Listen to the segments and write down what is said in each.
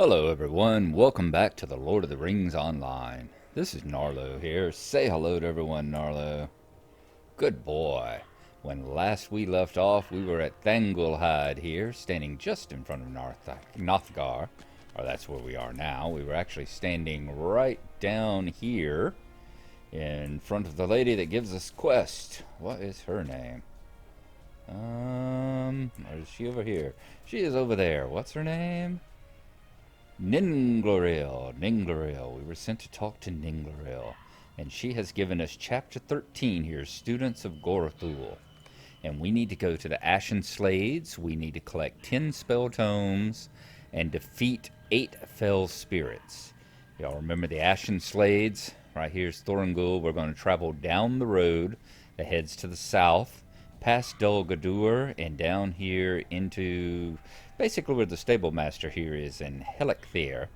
Hello everyone, welcome back to the Lord of the Rings Online. This is Gnarlo here. Say hello to everyone, Gnarlo. Good boy. When last we left off, we were at Thangulhad here, standing just in front of Nothgar, or that's where we are now. We were actually standing right down here in front of the lady that gives us quest. What is her name? Or is she over here? She is over there. What's her name? Ningloril. We were sent to talk to Ningloril. And she has given us chapter 13 here, Students of Gorothul. And we need to go to the Ashenslades. We need to collect 10 spell tomes and defeat 8 fell spirits. Y'all remember the Ashenslades? Right here's Thorongul. We're going to travel down the road that heads to the south, past Dol Guldur, and down here into basically where the stable master here is in Helicthere,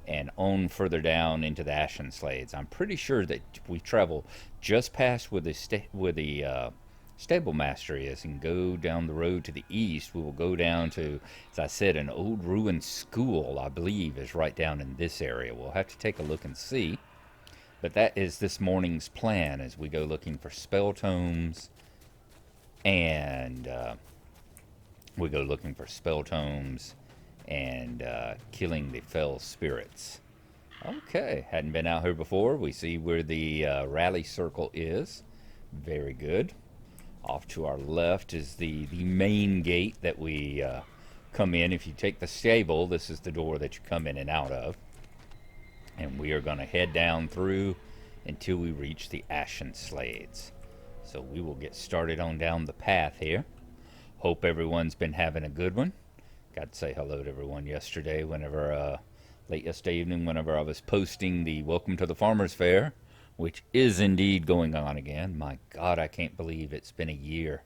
and on further down into the Ashenslades. I'm pretty sure that we travel just past where the stable master is and go down the road to the east. We will go down to, as I said, an old ruined school, I believe, is right down in this area. We'll have to take a look and see. But that is this morning's plan as we go looking for spell tomes and killing the fell spirits. Okay, hadn't been out here before. We see where the rally circle is. Very good. Off to our left is the main gate that we come in. If you take the stable, this is the door that you come in and out of. And we are going to head down through until we reach the Ashenslades. So we will get started on down the path here. Hope everyone's been having a good one. Got to say hello to everyone yesterday, late yesterday evening, whenever I was posting the Welcome to the Farmers Fair, which is indeed going on again. My God, I can't believe it's been a year.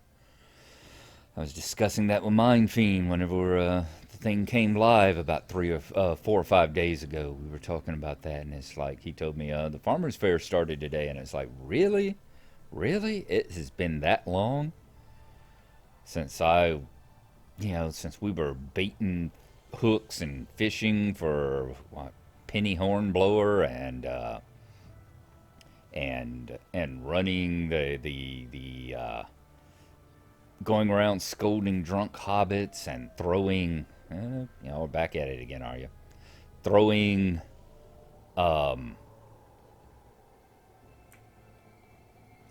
I was discussing that with Mind Fiend whenever the thing came live about 4 or 5 days ago. We were talking about that, and it's like, he told me, the Farmers Fair started today, and it's like, really? Really? It has been that long? Since since we were baiting hooks and fishing for penny hornblower and running the going around scolding drunk hobbits and throwing, we're back at it again, are you? Throwing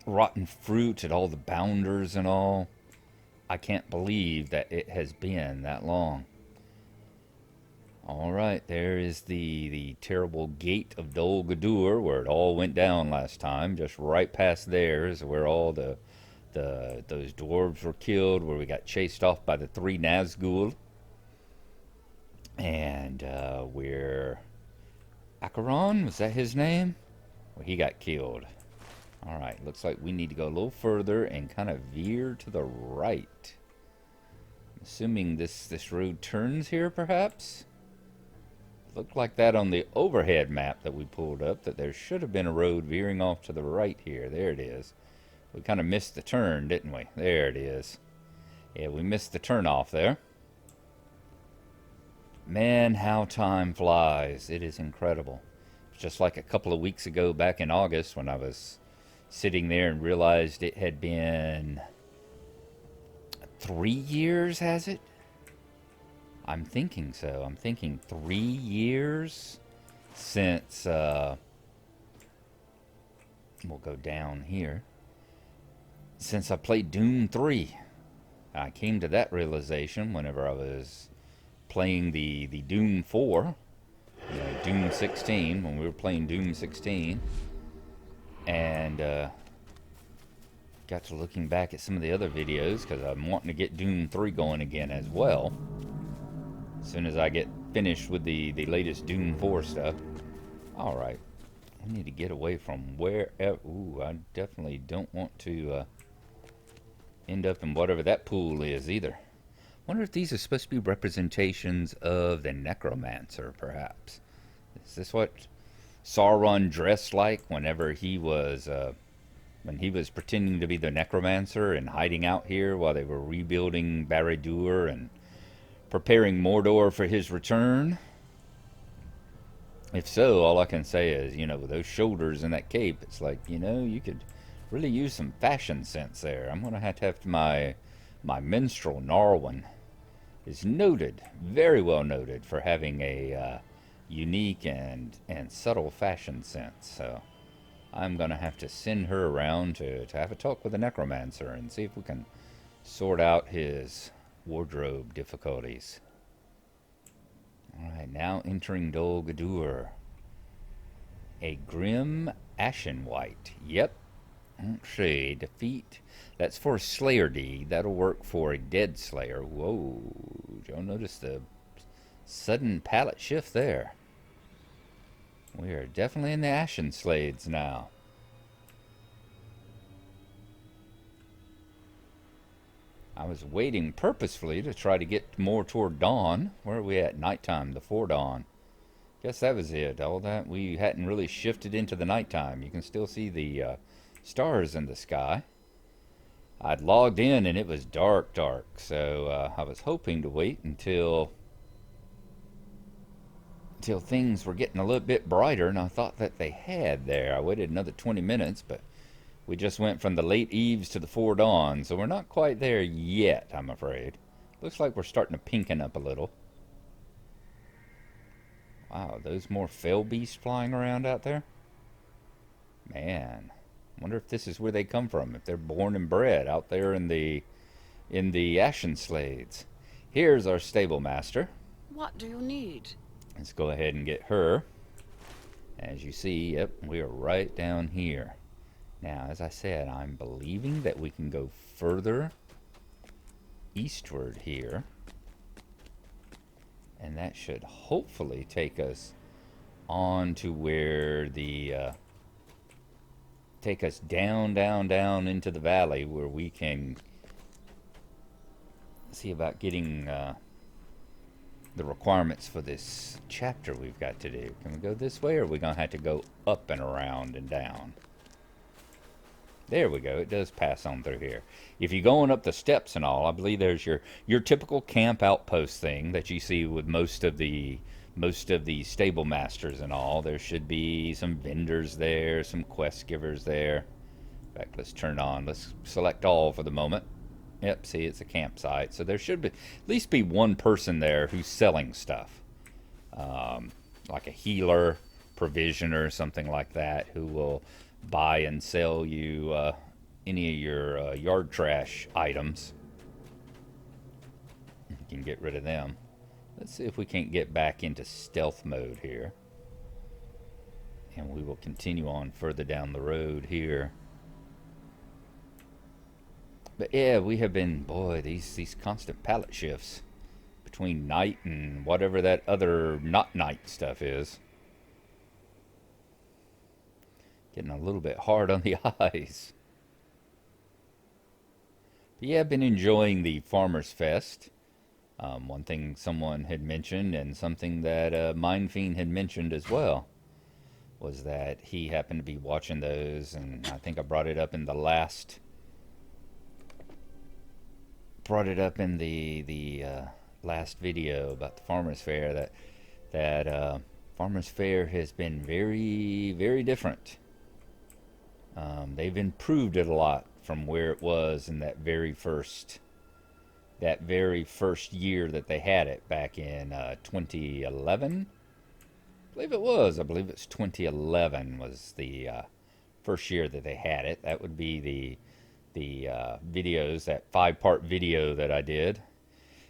rotten fruit at all the bounders and all. I can't believe that it has been that long. All right, there is the terrible gate of Dol Guldur, where it all went down last time. Just right past there is where all those dwarves were killed, where we got chased off by the 3 Nazgul. And where Acheron, was that his name? Well, he got killed. All right, looks like we need to go a little further and kind of veer to the right. Assuming this road turns here, perhaps? Looked like that on the overhead map that we pulled up, that there should have been a road veering off to the right here. There it is. We kind of missed the turn, didn't we? There it is. Yeah, we missed the turn off there. Man, how time flies. It is incredible. It's just like a couple of weeks ago back in August when I was sitting there and realized it had been 3 years, has it? I'm thinking so. I'm thinking 3 years since, we'll go down here, since I played Doom 3. I came to that realization whenever I was playing the Doom 4, Doom 16, when we were playing Doom 16. And got to looking back at some of the other videos because I'm wanting to get Doom 3 going again as well. As soon as I get finished with the latest Doom 4 stuff. Alright. We need to get away from wherever. Ooh, I definitely don't want to end up in whatever that pool is either. Wonder if these are supposed to be representations of the necromancer, perhaps. Is this what Sauron dressed like whenever he was pretending to be the necromancer and hiding out here while they were rebuilding Barad-dûr and preparing Mordor for his return? If so, all I can say is, you know, with those shoulders and that cape, it's like, you know, you could really use some fashion sense there. I'm gonna have to have my minstrel Narwin is noted, very well noted for having a unique and subtle fashion sense. So I'm gonna have to send her around to have a talk with the necromancer and see if we can sort out his wardrobe difficulties. All right, now entering Dol Guldur. A grim ashen white. Yep. Let's see. Defeat. That's for a slayer deed. That'll work for a dead slayer. Whoa. Y'all notice the sudden palette shift there. We are definitely in the Ashenslades now. I was waiting purposefully to try to get more toward dawn. Where are we at? Nighttime, before dawn. Guess that was it. All that we hadn't really shifted into the nighttime. You can still see the stars in the sky. I'd logged in and it was dark, dark. So I was hoping to wait until things were getting a little bit brighter, and I thought that they had there. I waited another 20 minutes, but we just went from the late eves to the foredawn, so we're not quite there yet, I'm afraid. Looks like we're starting to pinken up a little. Wow, those more fell beasts flying around out there? Man, I wonder if this is where they come from, if they're born and bred out there in the Ashenslades. Here's our stable master. What do you need? Let's go ahead and get her. As you see, yep, we are right down here. Now, as I said, I'm believing that we can go further eastward here. And that should hopefully take us on to where take us down, down, down into the valley where we can see about getting the requirements for this chapter we've got to do. Can we go this way, or are we going to have to go up and around and down? There we go. It does pass on through here. If you're going up the steps and all, I believe there's your typical camp outpost thing that you see with most of the stable masters and all. There should be some vendors there, some quest givers there. In fact, let's turn on. Let's select all for the moment. Yep, see, it's a campsite. So there should be at least be one person there who's selling stuff. Like a healer, provisioner, something like that, who will buy and sell you any of your yard trash items. You can get rid of them. Let's see if we can't get back into stealth mode here. And we will continue on further down the road here. But yeah, we have been, boy, these constant palette shifts between night and whatever that other not night stuff is. Getting a little bit hard on the eyes. But yeah, I've been enjoying the Farmers Fest. One thing someone had mentioned, and something that Mindfiend had mentioned as well, was that he happened to be watching those, and I think I brought it up in the last last video about the Farmers Fair, that Farmers Fair has been very, very different. They've improved it a lot from where it was in that very first year that they had it back in 2011. I believe it's 2011 was the first year that they had it. That would be the videos, that 5-part video that I did.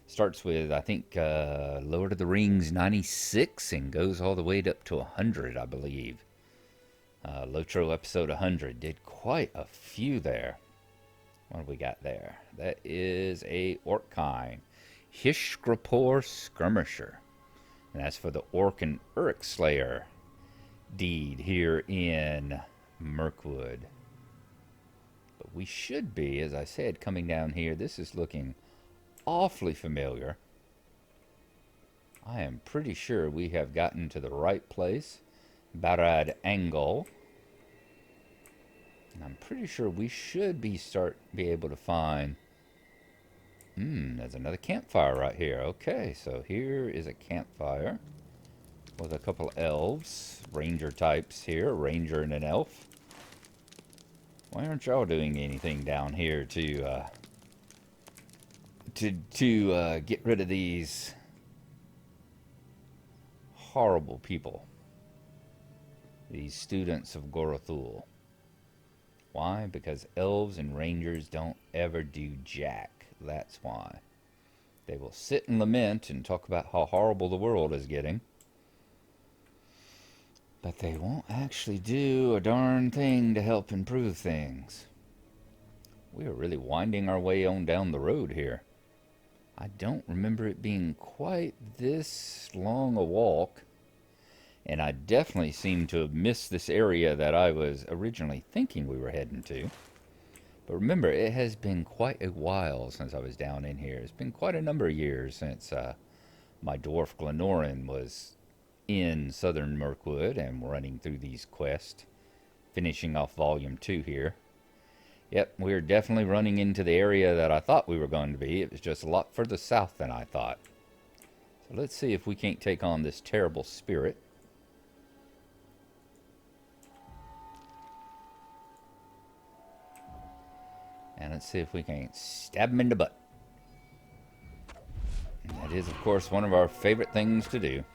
Starts with, I think, Lord of the Rings 96 and goes all the way up to 100, I believe. LOTRO episode 100 did quite a few there. What have we got there? That is a Orkine Hishgrapor Skirmisher. And that's for the Orc and Uruk Slayer deed here in Mirkwood. But we should be, as I said, coming down here. This is looking awfully familiar. I am pretty sure we have gotten to the right place. Barad Angle. And I'm pretty sure we should be able to find... there's another campfire right here. Okay, so here is a campfire. with a couple of elves, ranger types here, a ranger and an elf. Why aren't y'all doing anything down here to get rid of these horrible people? These students of Gorothul. Why? Because elves and rangers don't ever do jack. That's why. They will sit and lament and talk about how horrible the world is getting. But they won't actually do a darn thing to help improve things. We are really winding our way on down the road here. I don't remember it being quite this long a walk. And I definitely seem to have missed this area that I was originally thinking we were heading to. But remember, it has been quite a while since I was down in here. It's been quite a number of years since my dwarf Glennoran was in southern Mirkwood and running through these quests. Finishing off Volume 2 here. Yep, we're definitely running into the area that I thought we were going to be. It was just a lot further south than I thought. So let's see if we can't take on this terrible spirit. And let's see if we can stab him in the butt. And that is, of course, one of our favorite things to do.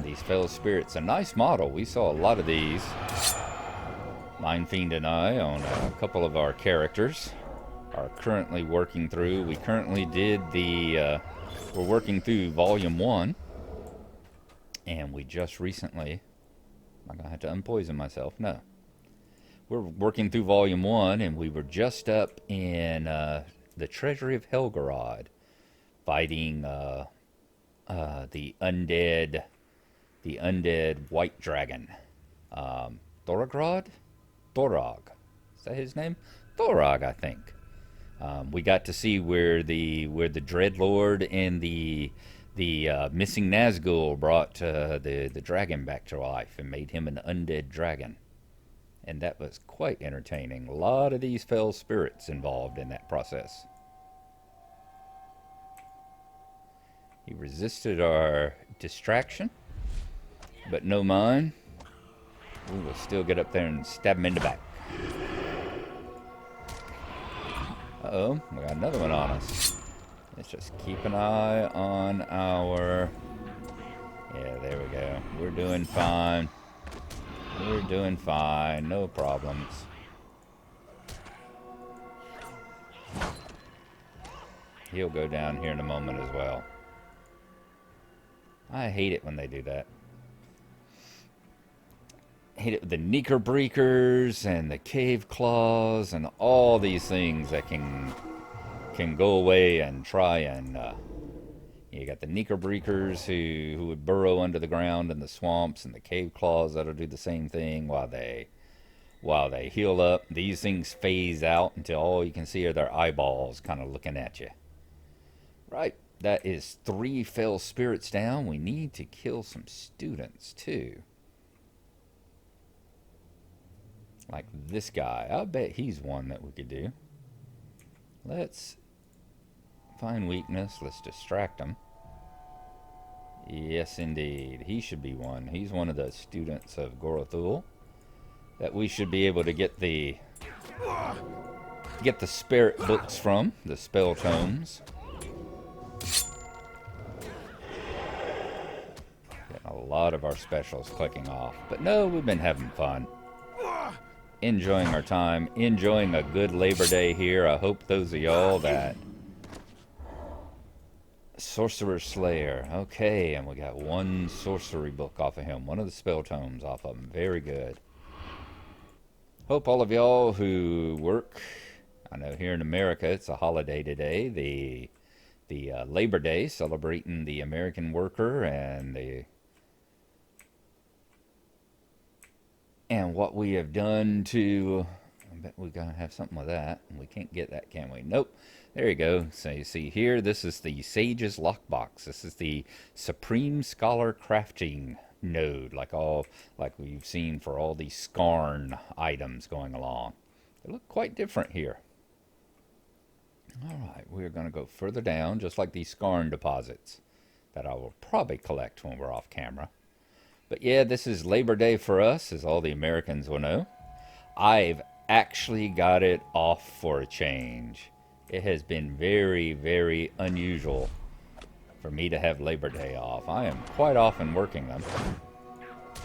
These fellow spirits, a nice model. We saw a lot of these. Mind Fiend and I on a couple of our characters are currently working through. We currently did the, we're working through Volume 1. And we just recently, I'm going to have to unpoison myself. No. We're working through Volume 1, and we were just up in the Treasury of Helgorod, fighting the undead white dragon. Thorogrod? Thorog. Is that his name? Thorog, I think. We got to see where the Dreadlord and the missing Nazgul brought the dragon back to life and made him an undead dragon. And that was quite entertaining. A lot of these fell spirits involved in that process. He resisted our distraction, but no mind. We will still get up there and stab him in the back. Uh-oh, we got another one on us. Let's just keep an eye on our... Yeah, there we go. We're doing fine. We're doing fine. No problems. He'll go down here in a moment as well. I hate it when they do that. I hate it with the Knickerbreakers and the Cave Claws and all these things that can go away and try and... you got the Knickerbreakers who would burrow under the ground in the swamps, and the Cave Claws that'll do the same thing while they heal up. These things phase out until all you can see are their eyeballs kind of looking at you. Right, that is 3 fell spirits down. We need to kill some students too. Like this guy. I'll bet he's one that we could do. Let's find weakness. Let's distract him. Yes, indeed. He should be one. He's one of the students of Gorothul that we should be able to get the spirit books from, the spell tomes. Getting a lot of our specials clicking off. But no, we've been having fun. Enjoying our time. Enjoying a good Labor Day here. I hope those of y'all that... Sorcerer Slayer. Okay, and we got 1 sorcery book off of him. 1 of the spell tomes off of him. Very good. Hope all of y'all who work... I know here in America it's a holiday today. The Labor Day, celebrating the American worker and what we have done to... I bet we're going to have something with that. And we can't get that, can we? Nope. There you go. So you see here, this is the Sage's Lockbox. This is the Supreme Scholar Crafting node, like we've seen for all these Skarn items going along. They look quite different here. Alright, we're going to go further down, just like these scarn deposits that I will probably collect when we're off camera. But yeah, this is Labor Day for us, as all the Americans will know. I've actually got it off for a change. It has been very, very unusual for me to have Labor Day off. I am quite often working them.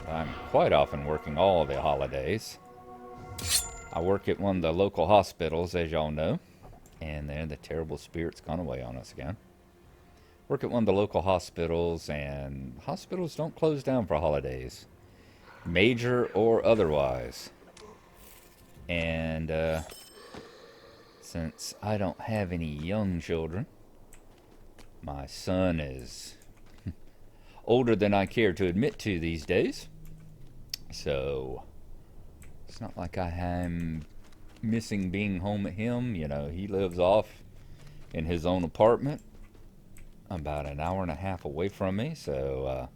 I'm quite often working all the holidays. I work at one of the local hospitals, as y'all know. And then the terrible spirit's gone away on us again. Work at one of the local hospitals, and hospitals don't close down for holidays, major or otherwise. And since I don't have any young children, my son is older than I care to admit to these days. So it's not like I am missing being home at him. You know, he lives off in his own apartment about an hour and a half away from me. So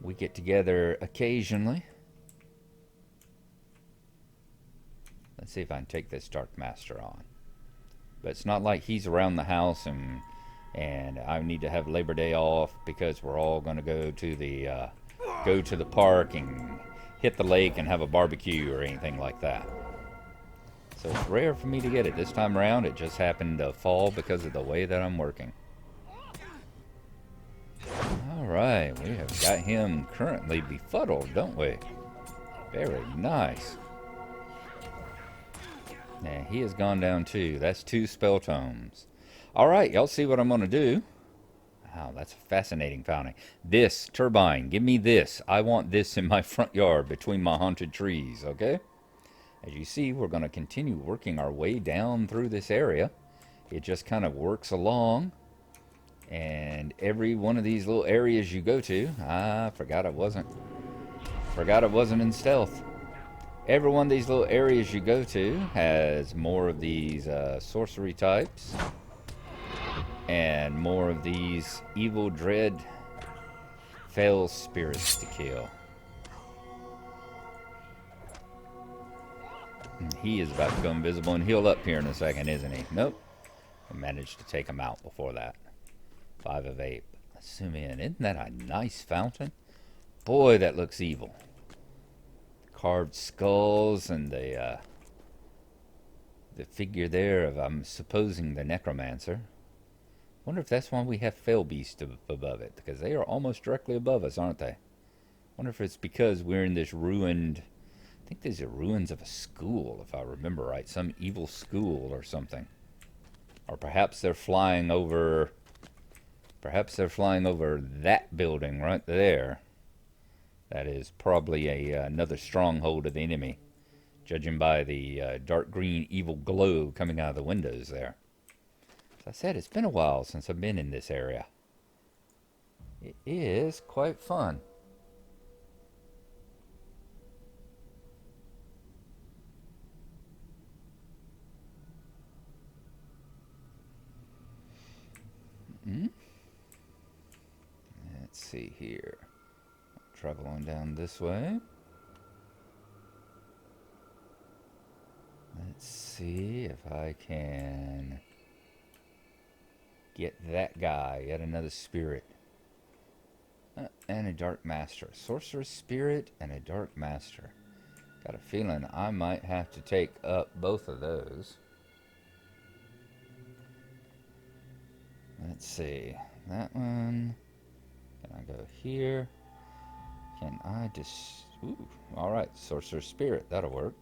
we get together occasionally. Let's see if I can take this Dark Master on. But it's not like he's around the house and I need to have Labor Day off because we're all going to go to the park and hit the lake and have a barbecue or anything like that. So it's rare for me to get it. This time around, it just happened to fall because of the way that I'm working. Alright, we have got him currently befuddled, don't we? Very nice. Yeah, he has gone down too. That's 2 spell tomes. Alright, y'all see what I'm going to do. Wow, that's a fascinating fountain. This turbine, give me this. I want this in my front yard between my haunted trees, okay? As you see, we're going to continue working our way down through this area. It just kind of works along. And every one of these little areas you go to, I forgot it wasn't in stealth. Every one of these little areas you go to has more of these sorcery types. And more of these evil, dread, fell spirits to kill. He is about to go invisible and heal up here in a second, isn't he? Nope. I managed to take him out before that. 5 of 8. Let's zoom in. Isn't that a nice fountain? Boy, that looks evil. Carved skulls and the figure there of, I'm supposing, the necromancer. Wonder if that's why we have fell beasts above it, because they are almost directly above us, aren't they? Wonder if it's because we're in this ruined, I think these are ruins of a school, if I remember right, some evil school or something. Or perhaps they're flying over that building right there. That is probably another stronghold of the enemy, judging by the dark green evil glow coming out of the windows there. As I said, it's been a while since I've been in this area. It is quite fun. Let's see here. Travel on down this way. Let's see if I can get that guy, yet another spirit. And a Dark Master. Sorcerer's Spirit and a Dark Master. Got a feeling I might have to take up both of those. Let's see. That one. Can I go here? Can I just... Ooh, alright. Sorcerer's Spirit. That'll work.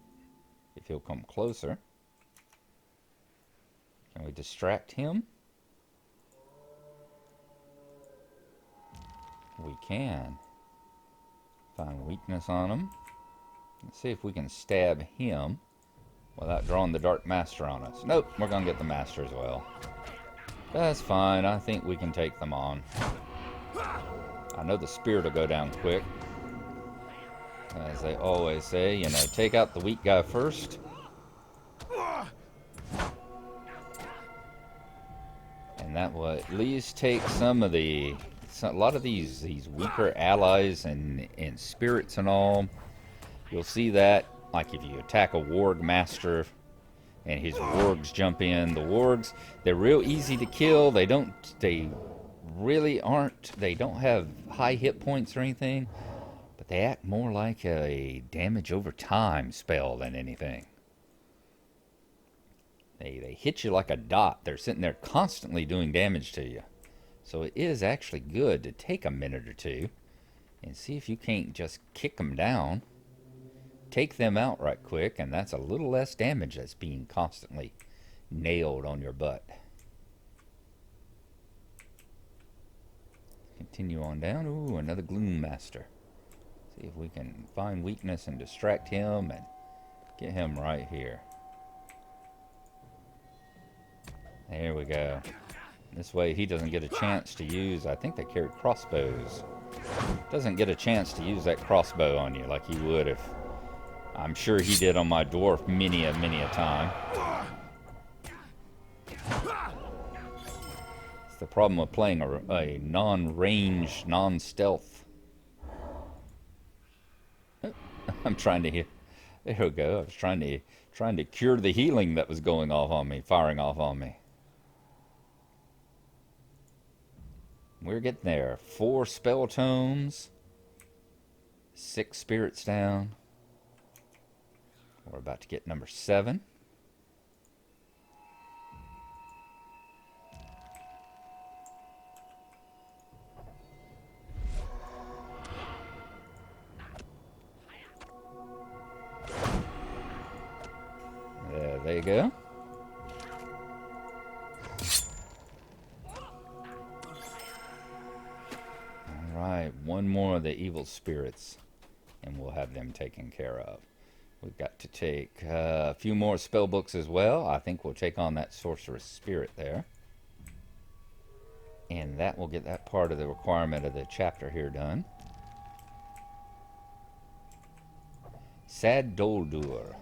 If he'll come closer. Can we distract him? We can. Find weakness on him. Let's see if we can stab him without drawing the Dark Master on us. Nope, we're going to get the Master as well. That's fine. I think we can take them on. I know the Spirit will go down quick. As they always say, you know, take out the weak guy first. And that will at least take some of the... a lot of these weaker allies and spirits and all. You'll see that, like if you attack a Warg Master and his wargs jump in. The wargs, they're real easy to kill. They really aren't, they don't have high hit points or anything, but they act more like a damage over time spell than anything. They hit you like a dot. They're sitting there constantly doing damage to you. So it is actually good to take a minute or two and see if you can't just kick them down. Take them out right quick, and that's a little less damage that's being constantly nailed on your butt. Continue on down. Ooh, another Gloom Master. See if we can find weakness and distract him and get him right here. There we go. This way he doesn't get a chance to use, I think they carry crossbows. Doesn't get a chance to use that crossbow on you like he would if, I'm sure he did on my dwarf many a time. It's the problem with playing a non-range, non-stealth. I'm trying to hear. There we go. I was trying to cure the healing that was going off on me, firing off on me. We're getting there. 4 spell tomes, 6 spirits down. We're about to get number 7. There you go. Alright, one more of the evil spirits, and we'll have them taken care of. We've got to take a few more spell books as well. I think we'll take on that sorceress spirit there. And that will get that part of the requirement of the chapter here done. Sad Dol Guldur.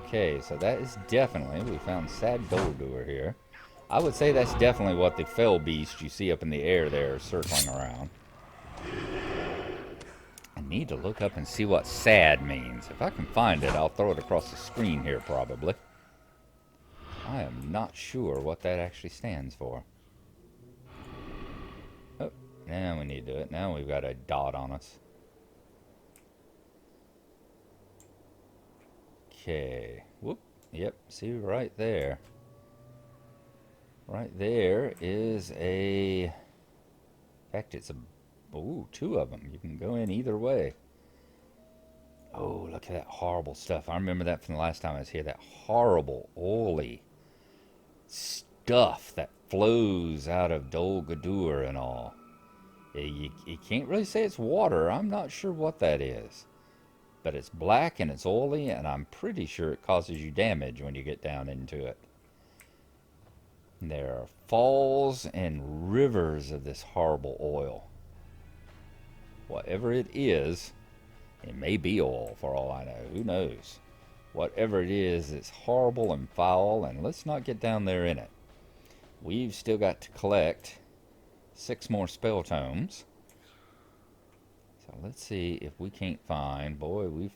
Okay, so that is definitely, we found Sad Dol Guldur here. I would say that's definitely what the fell beast you see up in the air there circling around. I need to look up and see what sad means. If I can find it, I'll throw it across the screen here probably. I am not sure what that actually stands for. Oh, now we need to do it. Now we've got a dot on us. Okay. Whoop. Yep. See right there. Right there is a... In fact, it's a... Ooh, 2 of them. You can go in either way. Oh, look at that horrible stuff. I remember that from the last time I was here. That horrible, oily stuff that flows out of Dol Guldur and all. You can't really say it's water. I'm not sure what that is. But it's black and it's oily, and I'm pretty sure it causes you damage when you get down into it. There are falls and rivers of this horrible oil. Whatever it is, it may be oil for all I know. Who knows? Whatever it is, it's horrible and foul, and let's not get down there in it. We've still got to collect 6 more spell tomes. So let's see if we can't find... Boy, we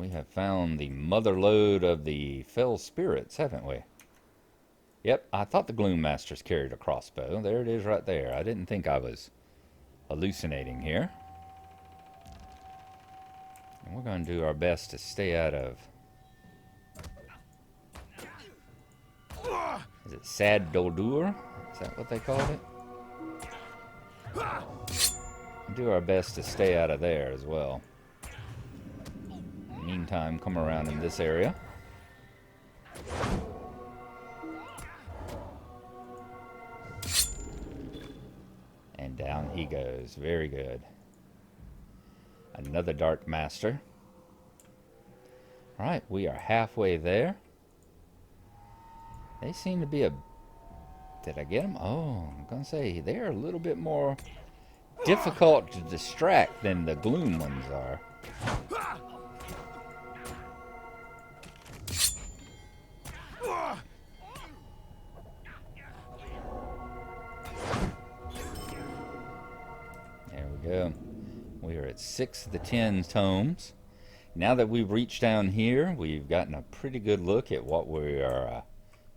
have found the mother lode of the fell spirits, haven't we? Yep, I thought the Gloom Masters carried a crossbow. There it is right there. I didn't think I was hallucinating here. And we're going to do our best to stay out of... Is it Sad Dol Guldur? Is that what they called it? Do our best to stay out of there as well. In the meantime, come around in this area. And down he goes. Very good. Another Dark Master. Alright, we are halfway there. They seem to be a... Did I get them? Oh, I'm going to say they're a little bit more difficult to distract than the Gloom ones are. There we go. We are at 6 of the 10 tomes. Now that we've reached down here, we've gotten a pretty good look at what we are,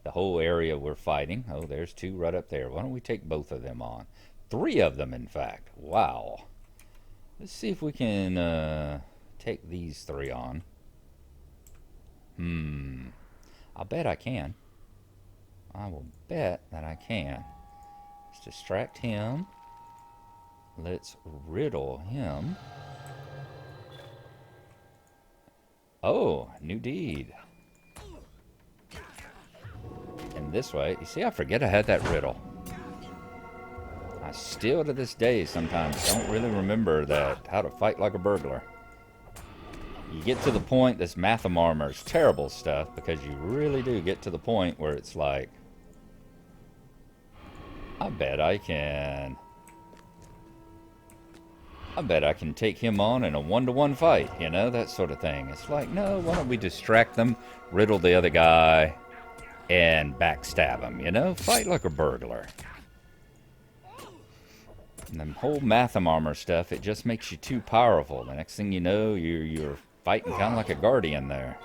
the whole area we're fighting. Oh, there's two right up there. Why don't we take both of them on? Three of them, in fact. Wow. Let's see if we can take these three on. I'll bet I can. I will bet that I can. Let's distract him. Let's riddle him. Oh, new deed. And this way, you see, I forget I had that riddle. I still to this day sometimes don't really remember that, how to fight like a burglar. You get to the point, this Matham armor is terrible stuff, because you really do get to the point where it's like, I bet I can take him on in a one-to-one fight, you know, that sort of thing. It's like, no, why don't we distract them, riddle the other guy, and backstab him, you know? Fight like a burglar. And the whole Matham armor stuff, it just makes you too powerful. The next thing you know, you're fighting kind of like a guardian there.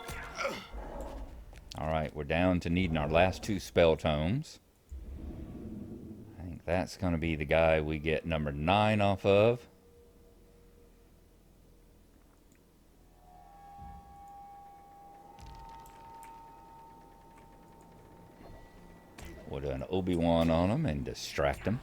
Alright, we're down to needing our last two spell tomes. I think that's going to be the guy we get number 9 off of. We'll do an Obi-Wan on him and distract him.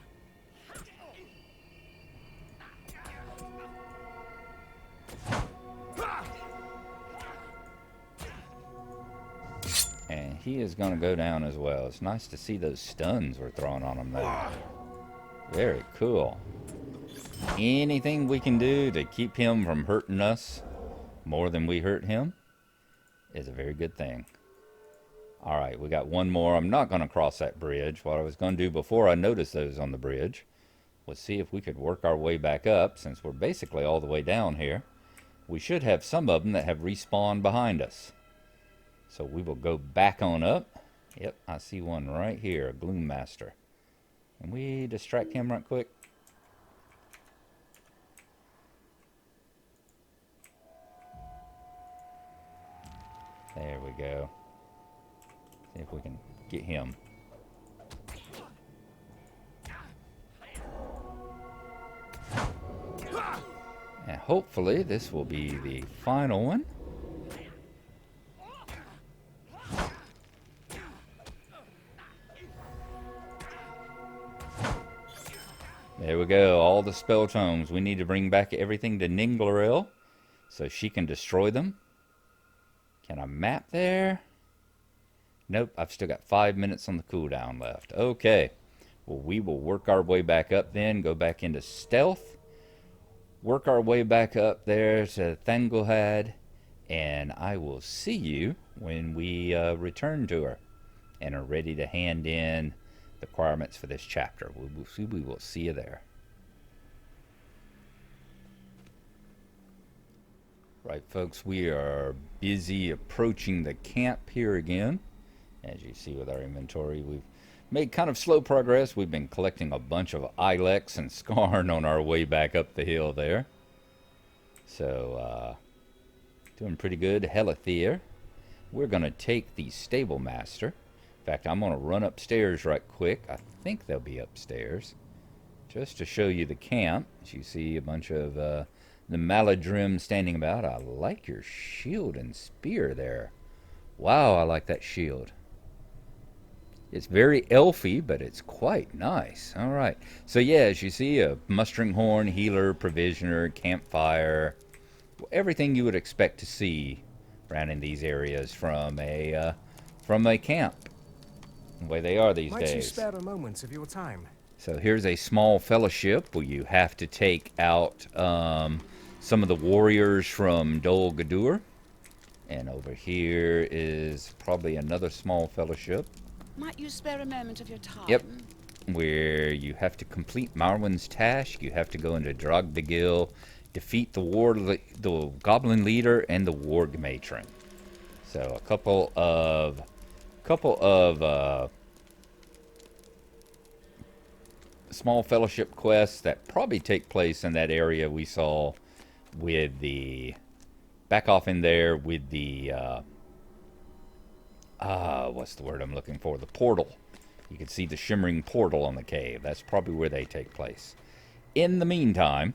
And he is going to go down as well. It's nice to see those stuns we're throwing on him there. Very cool. Anything we can do to keep him from hurting us more than we hurt him is a very good thing. Alright, we got one more. I'm not going to cross that bridge. What I was going to do before I noticed those on the bridge was see if we could work our way back up, since we're basically all the way down here. We should have some of them that have respawned behind us. So we will go back on up. Yep, I see one right here, a Gloom Master. Can we distract him right quick? There we go. See if we can get him. And hopefully this will be the final one. There we go, all the spell tomes. We need to bring back everything to Gnarlo so she can destroy them. Can I map there? Nope, I've still got 5 minutes on the cooldown left. Okay, well, we will work our way back up then, go back into stealth, work our way back up there to Thangulhad, and I will see you when we return to her and are ready to hand in the requirements for this chapter. We will see you there. Right, folks, we are busy approaching the camp here again. As you see with our inventory, we've made kind of slow progress. We've been collecting a bunch of Ilex and Skarn on our way back up the hill there. So, doing pretty good. Helithier. We're going to take the Stable Master. In fact, I'm going to run upstairs right quick. I think they'll be upstairs. Just to show you the camp. As you see a bunch of the Maladrim standing about. I like your shield and spear there. Wow, I like that shield. It's very elfy, but it's quite nice. All right. So, yeah, as you see, a mustering horn, healer, provisioner, campfire. Everything you would expect to see around in these areas from a camp. The way they are these days. Might you spare a moment of your time? So here's a small fellowship where you have to take out some of the warriors from Dol Guldur. And over here is probably another small fellowship. Might you spare a moment of your time? Yep. Where you have to complete Marwyn's task. You have to go into Drogdagil, defeat the goblin leader and the warg matron. So a couple of small fellowship quests that probably take place in that area we saw with the back off in there with the what's the word I'm looking for? The portal. You can see the shimmering portal on the cave. That's probably where they take place. In the meantime,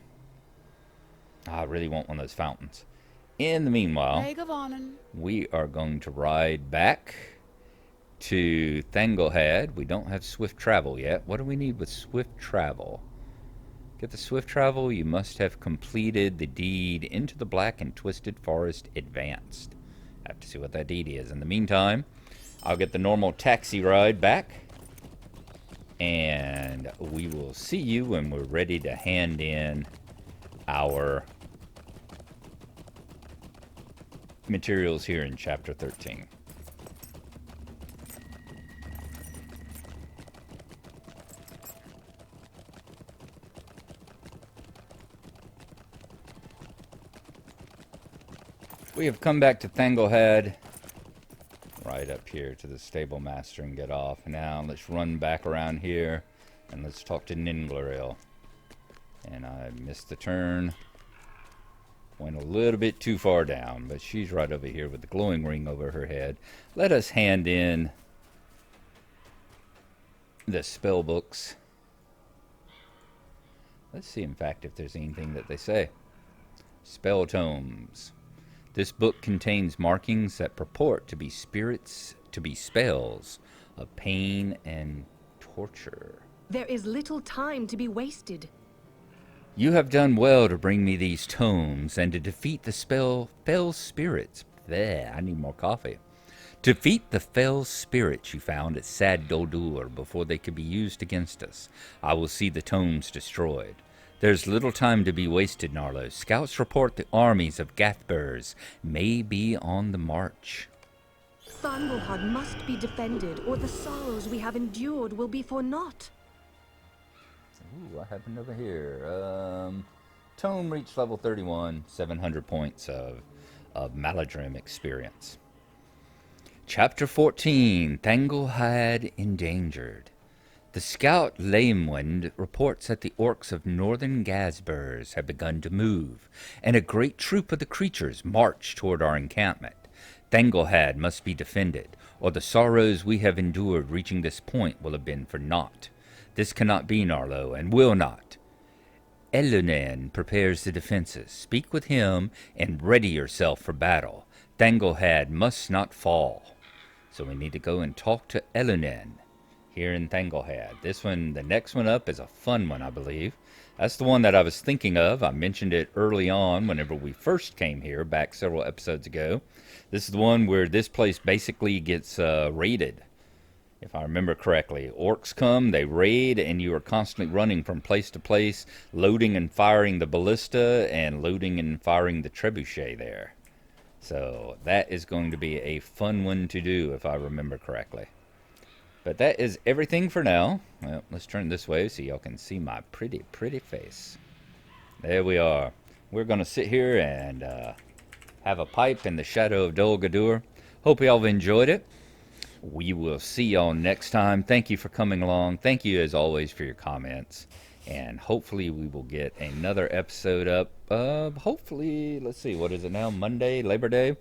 I really want one of those fountains. In the meanwhile, we are going to ride back to Thangulhad. We don't have swift travel yet. What do we need with swift travel? Get the swift travel, you must have completed the deed Into the Black and Twisted Forest Advanced. I have to see what that deed is. In the meantime, I'll get the normal taxi ride back, and we will see you when we're ready to hand in our materials here in Chapter 13. We have come back to Thangulhad, right up here to the stable master, and get off. Now let's run back around here and let's talk to Gnarlo. And I missed the turn. Went a little bit too far down, but she's right over here with the glowing ring over her head. Let us hand in the spell books. Let's see, in fact, if there's anything that they say. Spell tomes. This book contains markings that purport to be spirits, to be spells of pain and torture. There is little time to be wasted. You have done well to bring me these tomes and to defeat the fell spirits. Bleh, I need more coffee. Defeat the fell spirits you found at Sad Dol Guldur before they could be used against us. I will see the tomes destroyed. There's little time to be wasted, Gnarlo. Scouts report the armies of Gathburs may be on the march. Thangulhad must be defended, or the sorrows we have endured will be for naught. Ooh, what happened over here? Tome reached level 31, 700 points of Maladrim experience. Chapter 14, Thangulhad Endangered. The scout Lamewind reports that the orcs of northern Gathburs have begun to move, and a great troop of the creatures march toward our encampment. Thangulhad must be defended, or the sorrows we have endured reaching this point will have been for naught. This cannot be, Gnarlo, and will not. Elunen prepares the defenses. Speak with him and ready yourself for battle. Thangulhad must not fall. So we need to go and talk to Elunen here in Thangulhad. This one, the next one up, is a fun one, I believe. That's the one that I was thinking of. I mentioned it early on whenever we first came here, back several episodes ago. This is the one where this place basically gets raided, if I remember correctly. Orcs come, they raid, and you are constantly running from place to place, loading and firing the ballista and loading and firing the trebuchet there. So that is going to be a fun one to do, if I remember correctly. But that is everything for now. Well, let's turn this way so y'all can see my pretty, pretty face. There we are. We're going to sit here and have a pipe in the shadow of Dol Guldur. Hope y'all have enjoyed it. We will see y'all next time. Thank you for coming along. Thank you, as always, for your comments. And hopefully we will get another episode up. Hopefully, let's see, what is it now? Monday, Labor Day?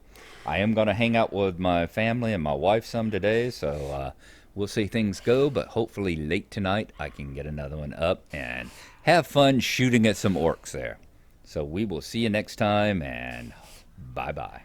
I am going to hang out with my family and my wife some today, so we'll see things go. But hopefully late tonight I can get another one up and have fun shooting at some orcs there. So we will see you next time, and bye-bye.